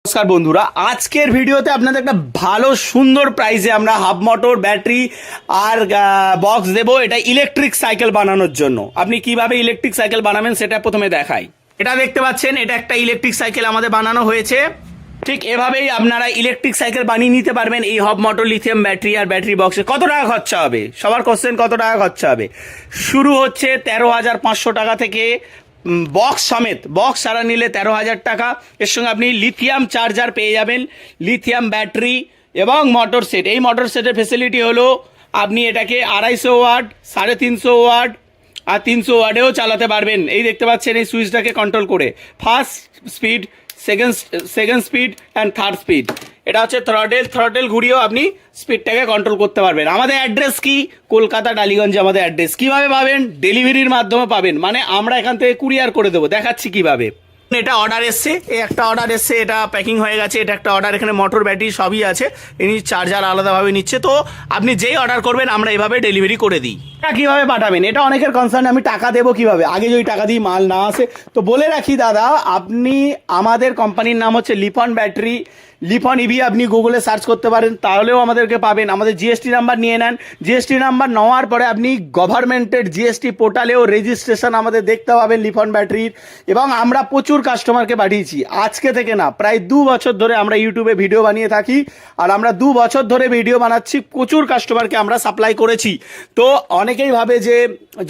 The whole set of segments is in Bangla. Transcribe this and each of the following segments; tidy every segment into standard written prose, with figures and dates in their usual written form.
নমস্কার বন্ধুরা, আজকের ভিডিওতে আপনাদের একটা ভালো সুন্দর প্রাইসে আমরা হাফ মোটর ব্যাটারি আর বক্স দেবো। এটা ইলেকট্রিক সাইকেল বানানোর জন্য। আপনি কিভাবে ইলেকট্রিক সাইকেল বানাবেন সেটা প্রথমে দেখাই। এটা দেখতে পাচ্ছেন, এটা একটা ইলেকট্রিক সাইকেল আমাদের বানানো হয়েছে। ঠিক এভাবেই আপনারা ইলেকট্রিক সাইকেল বানিয়ে নিতে পারবেন এই হাফ মোটর লিথিয়াম ব্যাটারি আর ব্যাটারি বক্সে। কত টাকা খরচা হবে? সবার কোশ্চেন, কত টাকা খরচা হবে? শুরু হচ্ছে 13,500 টাকা থেকে, বক্স সমেত। বক্স সারা নিলে 13,000 টাকা। এর সঙ্গে আপনি লিথিয়াম চার্জার পেয়ে যাবেন, লিথিয়াম ব্যাটারি এবং মোটর সেট। এই মোটর সেটের ফেসিলিটি হলো আপনি এটাকে 250 ওয়াট, 350 ওয়াট আর 300 ওয়াটেও চালাতে পারবেন। এই দেখতে পাচ্ছেন এই সুইচটাকে কন্ট্রোল করে first speed, second speed and third speed. এটা হচ্ছে থ্রটেল ঘুরিয়েও আপনি স্পিডটাকে কন্ট্রোল করতে পারবেন। আমাদের অ্যাড্রেস কি? কলকাতা ডালিগঞ্জে আমাদের অ্যাড্রেস। কিভাবে পাবেন? ডেলিভারির মাধ্যমে পাবেন, মানে আমরা এখান থেকে কুরিয়ার করে দেবো। দেখাচ্ছি কিভাবে। এটা অর্ডার এসছে, এই একটা অর্ডার এসছে, এটা প্যাকিং হয়ে গেছে। এটা একটা অর্ডার, এখানে মোটর ব্যাটারি সবই আছে। ইনি চার্জার আলাদাভাবে নিচ্ছে। তো আপনি যেই অর্ডার করবেন আমরা এইভাবে ডেলিভারি করে দিই। এটা কীভাবে পাঠাবেন? এটা অনেকের কনসার্ন, আমি টাকা দেবো কিভাবে, আগে যদি টাকা দিই মাল না আসে। তো বলে রাখি দাদা, আপনি আমাদের কোম্পানির নাম হচ্ছে লিপন ব্যাটারি, লিপন ইভি। আপনি গুগলে সার্চ করতে পারেন, তাহলেও আমাদেরকে পাবেন। আমাদের জিএসটি নাম্বার নিয়ে নেন। জিএসটি নাম্বার নেওয়ার পরে আপনি গভর্নমেন্টের জিএসটি পোর্টালেও রেজিস্ট্রেশন আমাদের দেখতে পাবেন লিপন ব্যাটারির। এবং আমরা প্রচুর কাস্টমারকে পাঠিয়েছি, আজকে থেকে না, প্রায় 2 বছর ধরে আমরা ইউটিউবে ভিডিও বানিয়ে থাকি। আর আমরা 2 বছর ধরে ভিডিও বানাচ্ছি, প্রচুর কাস্টমারকে আমরা সাপ্লাই করেছি। তো অনেকেই ভাবে যে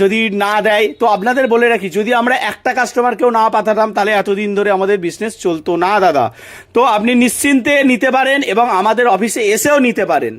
যদি না দেয়, তো আপনাদের বলে রাখি, যদি আমরা একটা কাস্টমারকেও না পাঠাতাম তাহলে এতদিন ধরে আমাদের বিজনেস চলতো না দাদা। তো আপনি নিশ্চিন্তে নিতে পারেন এবং আমাদের অফিসে এসেও নিতে পারেন।